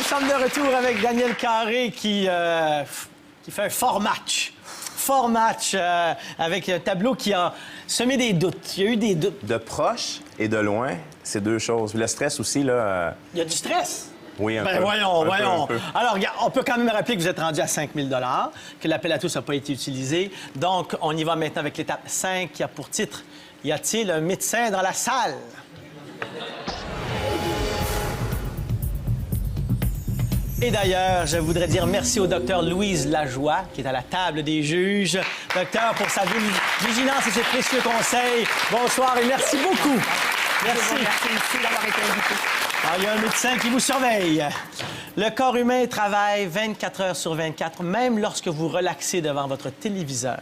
Nous sommes de retour avec Daniel Carré qui fait un fort match. Fort match avec un tableau qui a semé des doutes. Il y a eu des doutes. De proche et de loin, c'est deux choses. Le stress aussi, là... Il y a du stress. Oui, un peu. Voyons. Un peu. Alors, regarde, on peut quand même rappeler que vous êtes rendu à 5 000 $, que l'appel à tous n'a pas été utilisé. Donc, on y va maintenant avec l'étape 5 qui a pour titre « Y a-t-il un médecin dans la salle? » Et d'ailleurs, je voudrais dire merci au docteur Louise Lajoie, qui est à la table des juges. Docteur, pour sa vigilance et ses précieux conseils. Bonsoir et merci beaucoup. Merci. Merci d'avoir été invité. Alors, il y a un médecin qui vous surveille. Le corps humain travaille 24 heures sur 24, même lorsque vous relaxez devant votre téléviseur.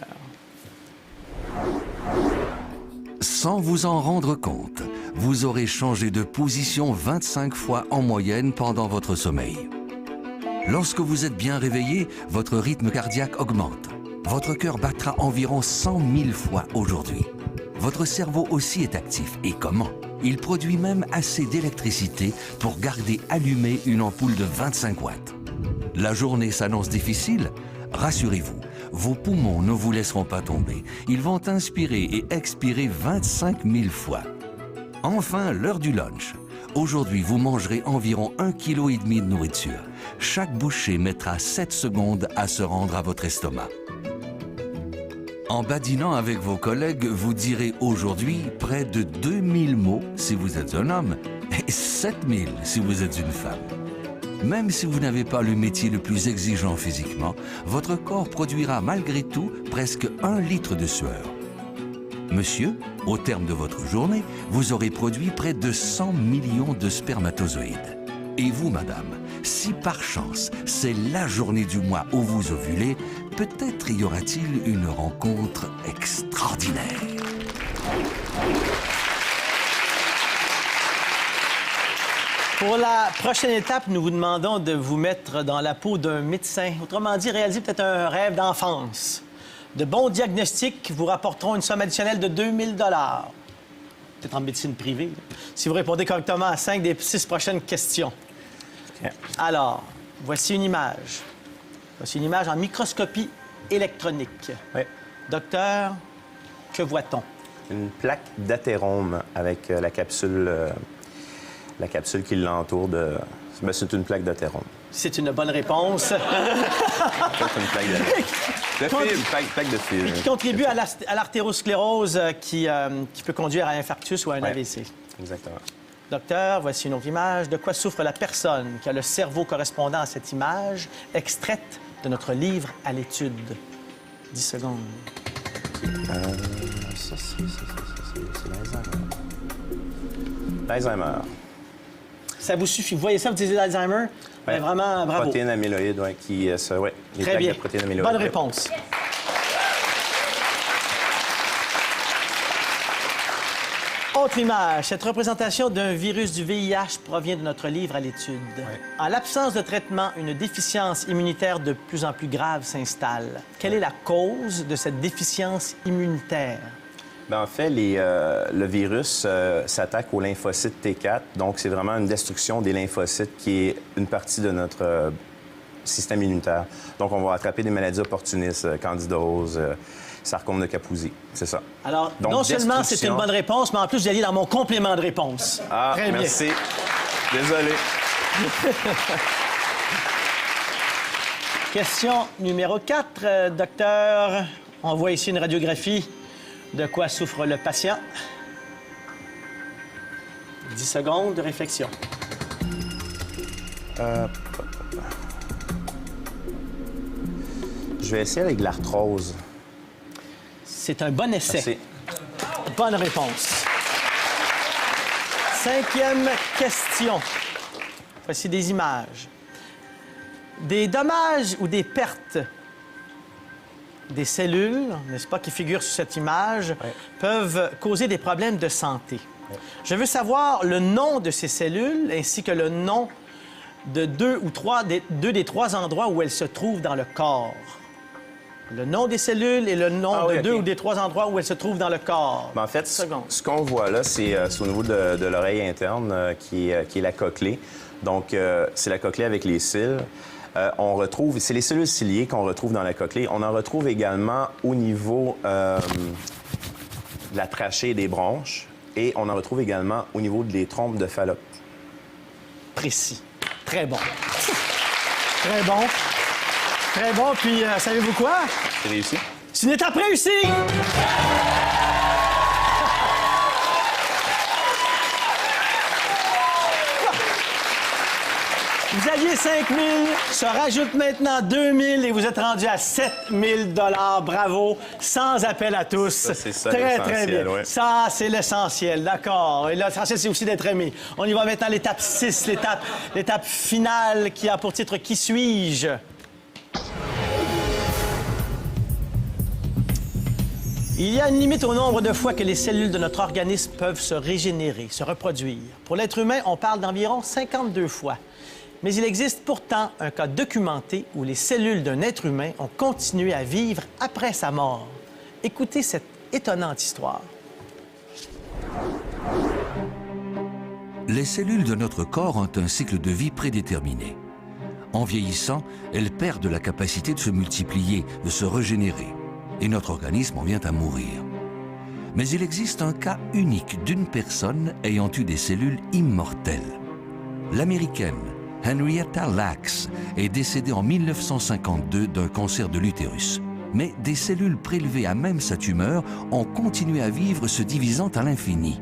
Sans vous en rendre compte, vous aurez changé de position 25 fois en moyenne pendant votre sommeil. Lorsque vous êtes bien réveillé, votre rythme cardiaque augmente. Votre cœur battra environ 100 000 fois aujourd'hui. Votre cerveau aussi est actif. Et comment? Il produit même assez d'électricité pour garder allumée une ampoule de 25 watts. La journée s'annonce difficile? Rassurez-vous, vos poumons ne vous laisseront pas tomber. Ils vont inspirer et expirer 25 000 fois. Enfin, l'heure du lunch. Aujourd'hui, vous mangerez environ 1,5 kg de nourriture. Chaque bouchée mettra 7 secondes à se rendre à votre estomac. En badinant avec vos collègues, vous direz aujourd'hui près de 2000 mots si vous êtes un homme et 7000 si vous êtes une femme. Même si vous n'avez pas le métier le plus exigeant physiquement, votre corps produira malgré tout presque 1 litre de sueur. Monsieur, au terme de votre journée, vous aurez produit près de 100 millions de spermatozoïdes. Et vous, madame, si par chance, c'est la journée du mois où vous ovulez, peut-être y aura-t-il une rencontre extraordinaire. Pour la prochaine étape, nous vous demandons de vous mettre dans la peau d'un médecin. Autrement dit, réaliser peut-être un rêve d'enfance. De bons diagnostics vous rapporteront une somme additionnelle de 2000 $. Peut-être en médecine privée, si vous répondez correctement à 5 des 6 prochaines questions. Okay. Alors, voici une image. Voici une image en microscopie électronique. Oui. Docteur, que voit-on? Une plaque d'athérome avec la capsule qui l'entoure de... Ben, c'est une plaque d'athérome. C'est une bonne réponse. C'est une plaque de fil. Qui contribue à l'artérosclérose qui peut conduire à un infarctus ou à un AVC. Exactement. Docteur, voici une autre image. De quoi souffre la personne qui a le cerveau correspondant à cette image, extraite de notre livre à l'étude? 10 secondes. C'est l'Alzheimer. Ça vous suffit. Vous voyez ça, vous disiez l'Alzheimer? Ouais. Ben, vraiment, bravo. Protéines amyloïdes, oui, les Très plaques bien. de protéines amyloïdes. Bonne réponse. Autre image. Cette représentation d'un virus du VIH provient de notre livre à l'étude. Oui. En l'absence de traitement, une déficience immunitaire de plus en plus grave s'installe. Quelle est la cause de cette déficience immunitaire? Ben, en fait, le virus s'attaque aux lymphocytes T4. Donc, c'est vraiment une destruction des lymphocytes qui est une partie de notre système immunitaire. Donc, on va attraper des maladies opportunistes, candidose, sarcome de Kaposi. C'est ça. Alors, donc, non seulement c'est une bonne réponse, mais en plus, vous alliez dans mon complément de réponse. Ah, très bien. Merci. Désolé. Question numéro 4, docteur. On voit ici une radiographie. De quoi souffre le patient? 10 secondes de réflexion. Je vais essayer avec l'arthrose. C'est un bon essai. Merci. Bonne réponse. 5e question. Voici des images. Des dommages ou des pertes des cellules, n'est-ce pas, qui figurent sur cette image, peuvent causer des problèmes de santé. Je veux savoir le nom de ces cellules ainsi que le nom de deux des trois endroits où elles se trouvent dans le corps. Le nom des cellules et le nom de deux ou des trois endroits où elles se trouvent dans le corps. Ben, en fait, Seconde. ce qu'on voit là, c'est au niveau de l'oreille interne, qui est la cochlée. Donc, c'est la cochlée avec les cils. On retrouve, c'est les cellules ciliées qu'on retrouve dans la cochlée. On en retrouve également au niveau de la trachée et des bronches. Et on en retrouve également au niveau des trompes de Fallope. Précis. Très bon. Très bon. Très bon. Puis, savez-vous quoi? C'est réussi? C'est une étape réussie! Vous aviez 5 000, se rajoute maintenant 2 000 et vous êtes rendu à 7 000 $. Bravo, sans appel à tous. Ça, c'est ça, très, très bien. ouais. Ça, c'est l'essentiel, d'accord. Et l'essentiel, c'est aussi d'être aimé. On y va maintenant à l'étape 6, l'étape finale qui a pour titre « Qui suis-je » ? Il y a une limite au nombre de fois que les cellules de notre organisme peuvent se régénérer, se reproduire. Pour l'être humain, on parle d'environ 52 fois. Mais il existe pourtant un cas documenté où les cellules d'un être humain ont continué à vivre après sa mort. Écoutez cette étonnante histoire. Les cellules de notre corps ont un cycle de vie prédéterminé. En vieillissant, elles perdent la capacité de se multiplier, de se régénérer. Et notre organisme en vient à mourir. Mais il existe un cas unique d'une personne ayant eu des cellules immortelles. L'Américaine Henrietta Lacks est décédée en 1952 d'un cancer de l'utérus. Mais des cellules prélevées à même sa tumeur ont continué à vivre, se divisant à l'infini.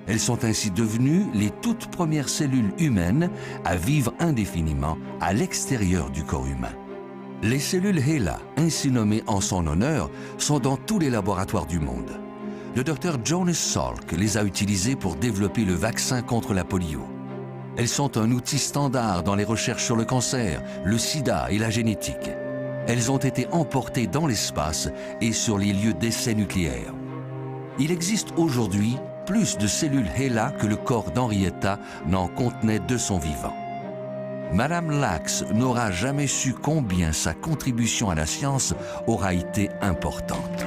Elles sont ainsi devenues les toutes premières cellules humaines à vivre indéfiniment à l'extérieur du corps humain. Les cellules HeLa, ainsi nommées en son honneur, sont dans tous les laboratoires du monde. Le docteur Jonas Salk les a utilisées pour développer le vaccin contre la polio. Elles sont un outil standard dans les recherches sur le cancer, le sida et la génétique. Elles ont été emportées dans l'espace et sur les lieux d'essais nucléaires. Il existe aujourd'hui plus de cellules HeLa que le corps d'Henrietta n'en contenait de son vivant. Madame Lacks n'aura jamais su combien sa contribution à la science aura été importante.